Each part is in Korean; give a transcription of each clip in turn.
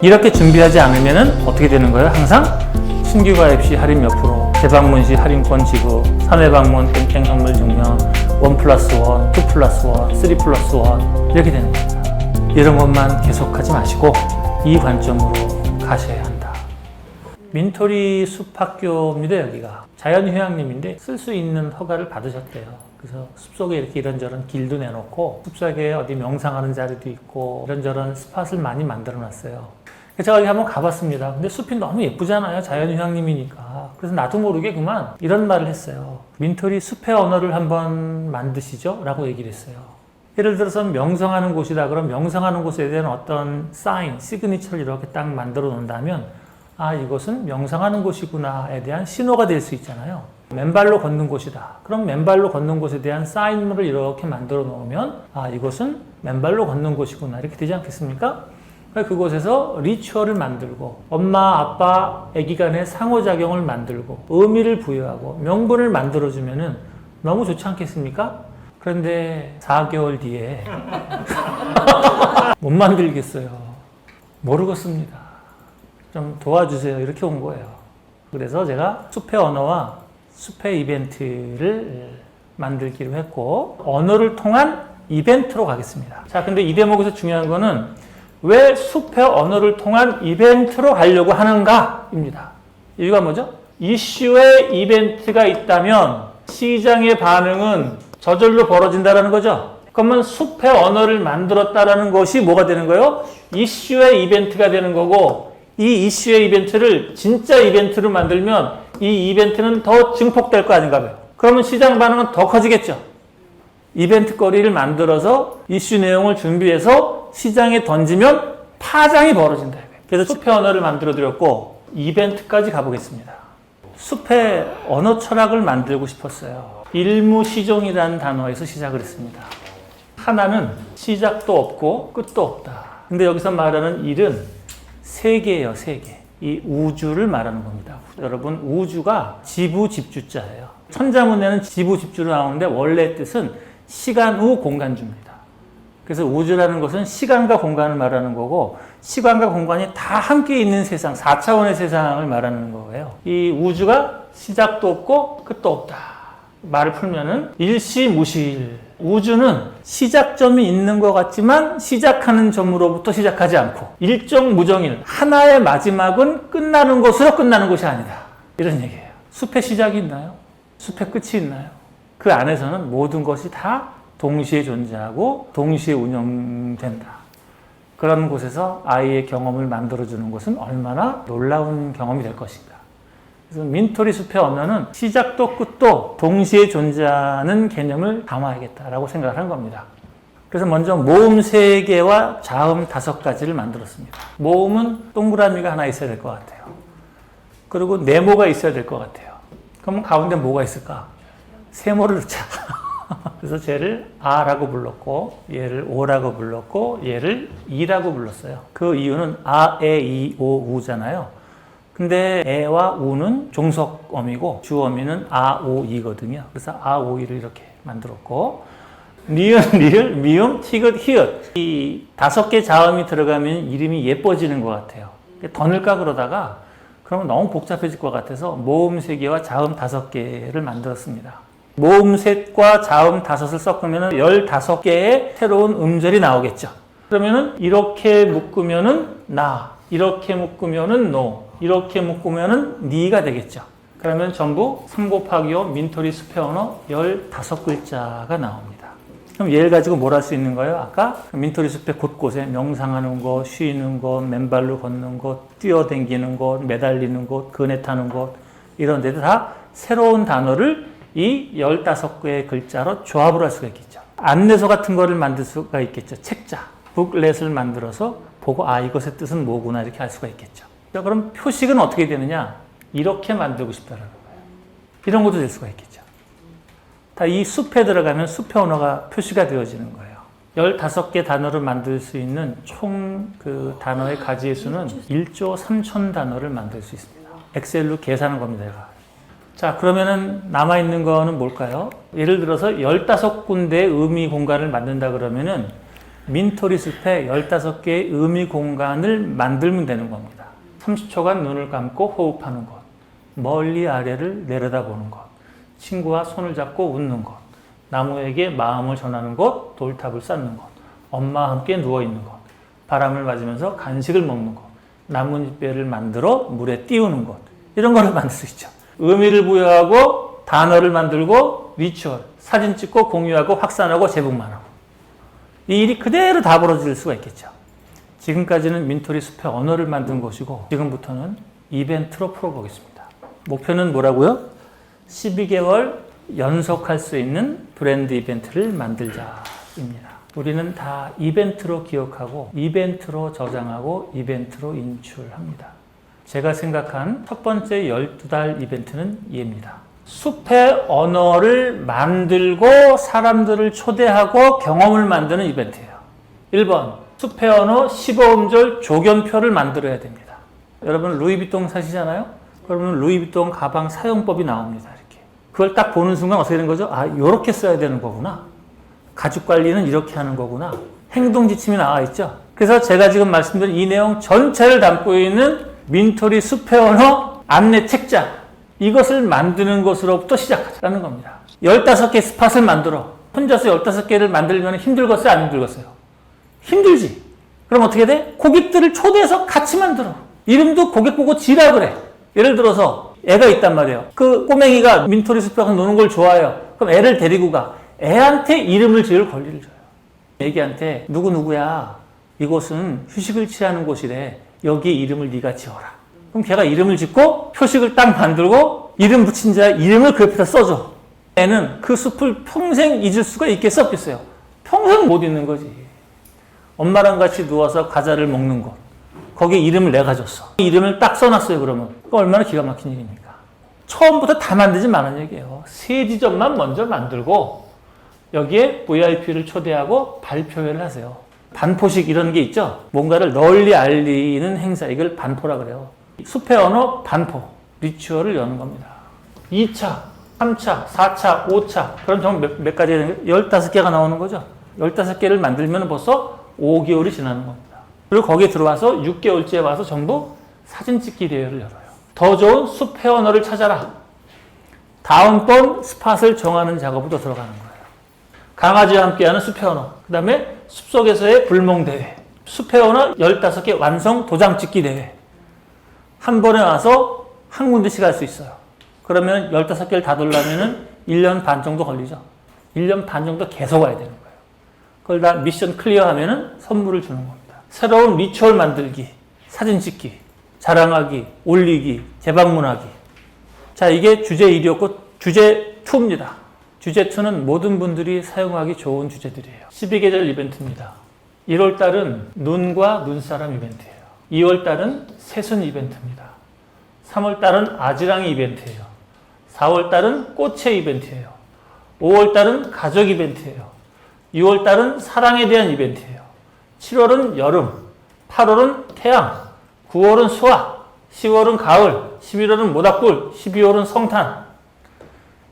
이렇게 준비하지 않으면 어떻게 되는 거예요? 항상 신규 가입 시 할인 몇 프로, 재방문 시 할인권 지급, 3회 방문 땡땡 선물 증명, 1+1, 2+1, 3+1 이렇게 되는 겁니다. 이런 것만 계속하지 마시고 이 관점으로 가셔야 한다. 민토리 숲학교입니다. 여기가 자연휴양림인데 쓸 수 있는 허가를 받으셨대요. 그래서 숲속에 이렇게 이런저런 길도 내놓고 숲속에 어디 명상하는 자리도 있고 이런저런 스팟을 많이 만들어 놨어요. 제가 여기 한번 가봤습니다. 근데 숲이 너무 예쁘잖아요. 자연휴양림이니까. 그래서 나도 모르게 그만 이런 말을 했어요. 민토리 숲의 언어를 한번 만드시죠? 라고 얘기를 했어요. 예를 들어서 명상하는 곳이다. 그럼 명상하는 곳에 대한 어떤 사인, 시그니처를 이렇게 딱 만들어 놓는다면 아, 이것은 명상하는 곳이구나에 대한 신호가 될 수 있잖아요. 맨발로 걷는 곳이다. 그럼 맨발로 걷는 곳에 대한 사인물을 이렇게 만들어 놓으면 아, 이것은 맨발로 걷는 곳이구나. 이렇게 되지 않겠습니까? 그곳에서 리추얼을 만들고 엄마, 아빠, 아기 간의 상호작용을 만들고 의미를 부여하고 명분을 만들어주면 너무 좋지 않겠습니까? 그런데 4개월 뒤에 못 만들겠어요. 모르겠습니다. 좀 도와주세요. 이렇게 온 거예요. 그래서 제가 숲의 언어와 숲의 이벤트를 만들기로 했고 언어를 통한 이벤트로 가겠습니다. 자, 근데 이 대목에서 중요한 거는 왜 숲의 언어를 통한 이벤트로 가려고 하는가입니다. 이유가 뭐죠? 이슈에 이벤트가 있다면 시장의 반응은 저절로 벌어진다는 거죠. 그러면 숲의 언어를 만들었다는 것이 뭐가 되는 거예요? 이슈의 이벤트가 되는 거고 이 이슈의 이벤트를 진짜 이벤트로 만들면 이 이벤트는 더 증폭될 거 아닌가 봐요. 그러면 시장 반응은 더 커지겠죠. 이벤트 거리를 만들어서 이슈 내용을 준비해서 시장에 던지면 파장이 벌어진다. 그래서 숲의 언어를 만들어 드렸고 이벤트까지 가보겠습니다. 숲의 언어 철학을 만들고 싶었어요. 일무시종이라는 단어에서 시작을 했습니다. 하나는 시작도 없고 끝도 없다. 근데 여기서 말하는 일은 세계예요, 세계. 이 우주를 말하는 겁니다. 여러분, 우주가 지부집주자예요. 천자문에는 지부집주로 나오는데 원래 뜻은 시간 후 공간주입니다. 그래서 우주라는 것은 시간과 공간을 말하는 거고 시간과 공간이 다 함께 있는 세상, 4차원의 세상을 말하는 거예요. 이 우주가 시작도 없고 끝도 없다. 말을 풀면은 일시무실. 우주는 시작점이 있는 것 같지만 시작하는 점으로부터 시작하지 않고 일정무정일. 하나의 마지막은 끝나는 것으로 끝나는 것이 아니다. 이런 얘기예요. 숲의 시작이 있나요? 숲의 끝이 있나요? 그 안에서는 모든 것이 다 동시에 존재하고 동시에 운영된다. 그런 곳에서 아이의 경험을 만들어주는 것은 얼마나 놀라운 경험이 될 것인가. 그래서 민토리 숲의 언어는 시작도 끝도 동시에 존재하는 개념을 담아야겠다라고 생각을 한 겁니다. 그래서 먼저 모음 3개와 자음 5가지를 만들었습니다. 모음은 동그라미가 하나 있어야 될 것 같아요. 그리고 네모가 있어야 될 것 같아요. 그러면 가운데 뭐가 있을까? 세모를 넣자. 그래서 쟤를 아라고 불렀고 얘를 오라고 불렀고 얘를 이라고 불렀어요. 그 이유는 아, 에, 이, 오, 우잖아요. 근데 에와 우는 종속어미고 주어미는 아, 오, 이거든요. 그래서 아, 오, 이를 이렇게 만들었고 니은, 리을, 미음, 티귿, 히읗 이 5개 자음이 들어가면 이름이 예뻐지는 것 같아요. 더 넣을까 그러다가 그러면 너무 복잡해질 것 같아서 모음 3개와 자음 5개를 만들었습니다. 모음 셋과 자음 5을 섞으면 15개의 새로운 음절이 나오겠죠. 그러면은 이렇게 묶으면은 나, 이렇게 묶으면은 노, 이렇게 묶으면은 니가 되겠죠. 그러면 전부 3 곱하기 5 민토리 숲의 언어 15글자가 나옵니다. 그럼 얘를 가지고 뭘 할 수 있는 거예요? 아까 민토리 숲의 곳곳에 명상하는 곳, 쉬는 곳, 맨발로 걷는 곳, 뛰어댕기는 곳, 매달리는 곳, 그네 타는 곳 이런 데도 다 새로운 단어를 이 15개의 글자로 조합을 할 수가 있겠죠. 안내서 같은 거를 만들 수가 있겠죠. 책자, 북렛을 만들어서 보고 아, 이것의 뜻은 뭐구나 이렇게 알 수가 있겠죠. 자, 그럼 표식은 어떻게 되느냐? 이렇게 만들고 싶다는 거예요. 이런 것도 될 수가 있겠죠. 다 이 숲에 들어가면 숲의 언어가 표시가 되어지는 거예요. 15개 단어를 만들 수 있는 총 그 단어의 가지의 수는 1조 3천 단어를 만들 수 있습니다. 엑셀로 계산한 겁니다, 제가. 자, 그러면은 남아있는 거는 뭘까요? 예를 들어서 15군데의 의미 공간을 만든다 그러면은 민토리 숲에 15개의 의미 공간을 만들면 되는 겁니다. 30초간 눈을 감고 호흡하는 것, 멀리 아래를 내려다보는 것, 친구와 손을 잡고 웃는 것, 나무에게 마음을 전하는 것, 돌탑을 쌓는 것, 엄마와 함께 누워있는 것, 바람을 맞으면서 간식을 먹는 것, 나뭇잎배를 만들어 물에 띄우는 것, 이런 거를 만들 수 있죠. 의미를 부여하고 단어를 만들고 리추얼, 사진 찍고 공유하고 확산하고 제복만 하고, 이 일이 그대로 다 벌어질 수가 있겠죠. 지금까지는 민토리 숲의 언어를 만든 것이고 지금부터는 이벤트로 풀어보겠습니다. 목표는 뭐라고요? 12개월 연속할 수 있는 브랜드 이벤트를 만들자입니다. 우리는 다 이벤트로 기억하고 이벤트로 저장하고 이벤트로 인출합니다. 제가 생각한 첫 번째 12달 이벤트는 이해입니다. 숲의 언어를 만들고 사람들을 초대하고 경험을 만드는 이벤트예요. 1번, 숲의 언어 15음절 조견표를 만들어야 됩니다. 여러분 루이비통 사시잖아요? 그러면 루이비통 가방 사용법이 나옵니다. 이렇게. 그걸 딱 보는 순간 어떻게 되는 거죠? 아, 이렇게 써야 되는 거구나. 가죽 관리는 이렇게 하는 거구나. 행동 지침이 나와 있죠. 그래서 제가 지금 말씀드린 이 내용 전체를 담고 있는 민토리 숲의 언어 안내 책자, 이것을 만드는 것으로부터 시작하자는 겁니다. 15개 스팟을 만들어. 혼자서 15개를 만들면 힘들겠어요? 안 힘들겠어요? 힘들지. 그럼 어떻게 돼? 고객들을 초대해서 같이 만들어. 이름도 고객 보고 지라 그래. 예를 들어서 애가 있단 말이에요. 그 꼬맹이가 민토리 숲에서 노는 걸 좋아해요. 그럼 애를 데리고 가. 애한테 이름을 지을 권리를 줘요. 애기한테 누구누구야. 이곳은 휴식을 취하는 곳이래. 여기에 이름을 네가 지어라. 그럼 걔가 이름을 짓고 표식을 딱 만들고 이름 붙인 자 이름을 그 옆에다 써줘. 애는 그 숲을 평생 잊을 수가 있겠어 없겠어요? 평생 못 잊는 거지. 엄마랑 같이 누워서 과자를 먹는 것. 거기에 이름을 내가 줬어. 이름을 딱 써놨어요 그러면. 그거 얼마나 기가 막힌 일입니까? 처음부터 다 만들지 말라는 얘기예요. 세 지점만 먼저 만들고 여기에 VIP를 초대하고 발표회를 하세요. 반포식 이런 게 있죠? 뭔가를 널리 알리는 행사. 이걸 반포라 그래요. 숲의 언어 반포, 리추얼을 여는 겁니다. 2차, 3차, 4차, 5차. 그럼 정 몇 가지 되는 거예요? 15개가 나오는 거죠. 15개를 만들면 벌써 5개월이 지나는 겁니다. 그리고 거기에 들어와서 6개월째 와서 전부 사진 찍기 대회를 열어요. 더 좋은 숲의 언어를 찾아라. 다음번 스팟을 정하는 작업으로 들어가는 거예요. 강아지와 함께하는 숲의 언어. 그 다음에 숲속에서의 불멍 대회. 숲의 언어 15개 완성 도장 찍기 대회. 한 번에 와서 한 군데씩 할 수 있어요. 그러면 15개를 다 돌려면 1년 반 정도 걸리죠. 1년 반 정도 계속 와야 되는 거예요. 그걸 다 미션 클리어하면 선물을 주는 겁니다. 새로운 리추얼 만들기, 사진 찍기, 자랑하기, 올리기, 재방문하기. 자, 이게 주제 1이었고 주제 2입니다. 주제 2는 모든 분들이 사용하기 좋은 주제들이에요. 12계절 이벤트입니다. 1월달은 눈과 눈사람 이벤트예요. 2월달은 새순 이벤트입니다. 3월달은 아지랑이 이벤트예요. 4월달은 꽃의 이벤트예요. 5월달은 가족 이벤트예요. 6월달은 사랑에 대한 이벤트예요. 7월은 여름, 8월은 태양, 9월은 수학, 10월은 가을, 11월은 모닥불, 12월은 성탄.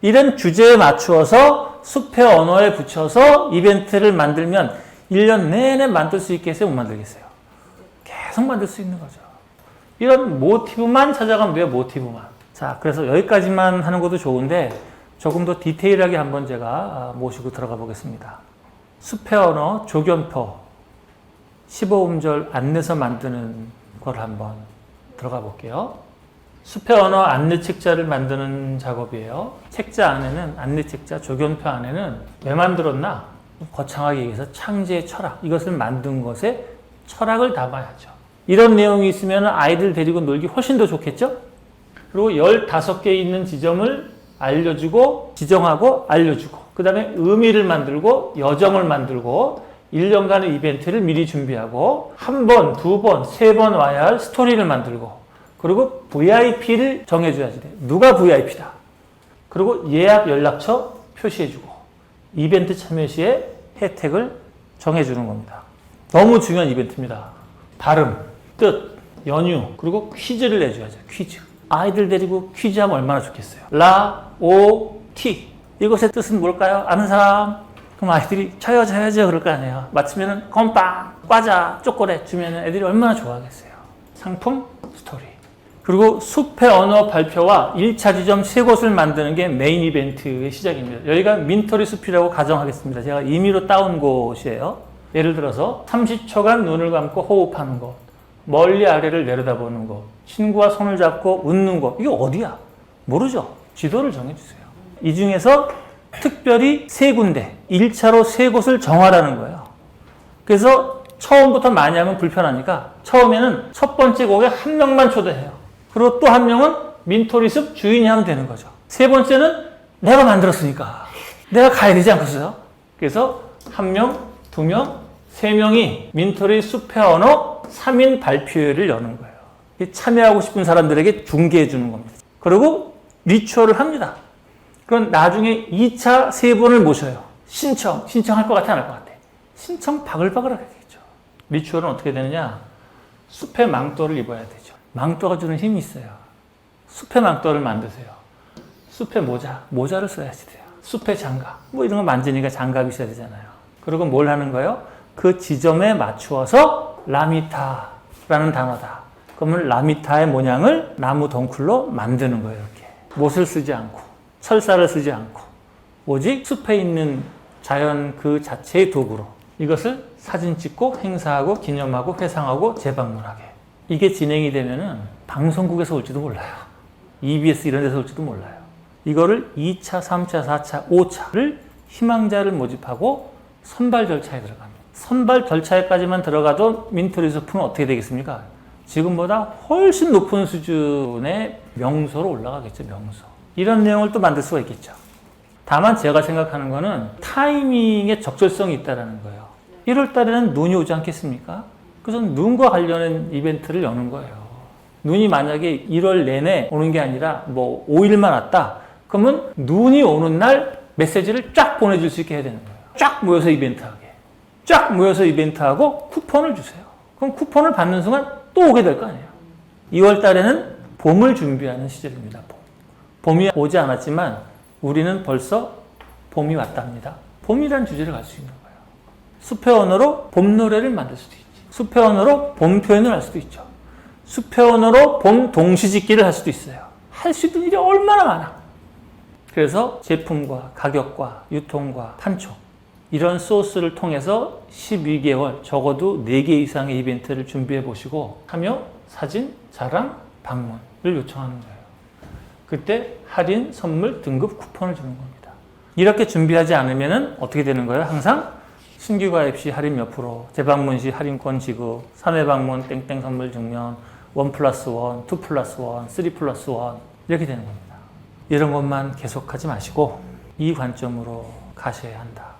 이런 주제에 맞추어서 숲의 언어에 붙여서 이벤트를 만들면 1년 내내 만들 수 있겠어요? 못 만들겠어요? 계속 만들 수 있는 거죠. 이런 모티브만 찾아가면 돼요, 모티브만. 자, 그래서 여기까지만 하는 것도 좋은데 조금 더 디테일하게 한번 제가 모시고 들어가 보겠습니다. 숲의 언어 조견표 15음절 안내서 만드는 걸 한번 들어가 볼게요. 숲의 언어 안내 책자를 만드는 작업이에요. 책자 안에는, 안내 책자 조견표 안에는 왜 만들었나? 거창하게 얘기해서 창제의 철학, 이것을 만든 것에 철학을 담아야죠. 이런 내용이 있으면 아이들 데리고 놀기 훨씬 더 좋겠죠? 그리고 15개 있는 지점을 알려주고, 지정하고 알려주고, 그 다음에 의미를 만들고, 여정을 만들고, 1년간의 이벤트를 미리 준비하고, 한 번, 두 번, 세 번 와야 할 스토리를 만들고, 그리고 VIP를 정해줘야지 돼. 누가 VIP다. 그리고 예약 연락처 표시해주고, 이벤트 참여 시에 혜택을 정해주는 겁니다. 너무 중요한 이벤트입니다. 발음, 뜻, 연유, 그리고 퀴즈를 내줘야죠. 퀴즈. 아이들 데리고 퀴즈하면 얼마나 좋겠어요. 라, 오, 티. 이것의 뜻은 뭘까요? 아는 사람? 그럼 아이들이 저요 그럴 거 아니에요. 마치면은 건빵, 과자, 초콜릿 주면은 애들이 얼마나 좋아하겠어요. 상품, 스토리. 그리고 숲의 언어 발표와 1차 지점 3곳을 만드는 게 메인 이벤트의 시작입니다. 여기가 민터리 숲이라고 가정하겠습니다. 제가 임의로 따온 곳이에요. 예를 들어서 30초간 눈을 감고 호흡하는 것, 멀리 아래를 내려다보는 것, 친구와 손을 잡고 웃는 것. 이게 어디야? 모르죠? 지도를 정해주세요. 이 중에서 특별히 3군데, 1차로 3곳을 정하라는 거예요. 그래서 처음부터 많이 하면 불편하니까 처음에는 첫 번째 곡에 1명만 초대해요. 그리고 또 1명은 민토리숲 주인이 하면 되는 거죠. 3번째는 내가 만들었으니까 내가 가야 되지 않겠어요? 그래서 1명, 2명, 3명이 민토리 숲의 언어 3인 발표회를 여는 거예요. 참여하고 싶은 사람들에게 중계해 주는 겁니다. 그리고 리추얼을 합니다. 그럼 나중에 2차 3분을 모셔요. 신청할 것 같아, 안 할 것 같아? 신청 바글바글 하겠죠. 리추얼은 어떻게 되느냐? 숲의 망토를 입어야 되죠. 망토가 주는 힘이 있어요. 숲의 망토를 만드세요. 숲의 모자를 써야지 돼요. 숲의 장갑, 이런 거 만지니까 장갑이 있어야 되잖아요. 그리고 뭘 하는 거예요? 그 지점에 맞추어서 라미타라는 단어다. 그러면 라미타의 모양을 나무 덩쿨로 만드는 거예요. 이렇게 못을 쓰지 않고 철사를 쓰지 않고 오직 숲에 있는 자연 그 자체의 도구로 이것을 사진 찍고 행사하고 기념하고 회상하고 재방문하게. 이게 진행이 되면은 방송국에서 올지도 몰라요. EBS 이런 데서 올지도 몰라요. 이거를 2차, 3차, 4차, 5차를 희망자를 모집하고 선발 절차에 들어갑니다. 선발 절차에까지만 들어가도 민토리 숲은 어떻게 되겠습니까? 지금보다 훨씬 높은 수준의 명소로 올라가겠죠. 명소. 이런 내용을 또 만들 수가 있겠죠. 다만 제가 생각하는 거는 타이밍에 적절성이 있다는 거예요. 1월 달에는 눈이 오지 않겠습니까? 그래서 눈과 관련된 이벤트를 여는 거예요. 눈이 만약에 1월 내내 오는 게 아니라 5일만 왔다. 그러면 눈이 오는 날 메시지를 쫙 보내줄 수 있게 해야 되는 거예요. 쫙 모여서 이벤트하게. 쫙 모여서 이벤트하고 쿠폰을 주세요. 그럼 쿠폰을 받는 순간 또 오게 될 거 아니에요. 2월 달에는 봄을 준비하는 시절입니다. 봄이 오지 않았지만 우리는 벌써 봄이 왔답니다. 봄이라는 주제를 갈 수 있는 거예요. 숲의 언어로 봄 노래를 만들 수도 있지. 숲의 언어로 봄 표현을 할 수도 있죠. 숲의 언어로 봄 동시짓기를 할 수도 있어요. 할 수 있는 일이 얼마나 많아. 그래서 제품과 가격과 유통과 판촉 이런 소스를 통해서 12개월 적어도 4개 이상의 이벤트를 준비해 보시고 참여, 사진, 자랑, 방문을 요청하는 거예요. 그때 할인, 선물, 등급 쿠폰을 주는 겁니다. 이렇게 준비하지 않으면 어떻게 되는 거예요? 항상 신규 가입 시 할인 몇 프로, 재방문 시 할인권 지급, 3회 방문 땡땡 선물 증명, 1+1, 2+1, 3+1 이렇게 되는 겁니다. 이런 것만 계속하지 마시고 이 관점으로 가셔야 한다.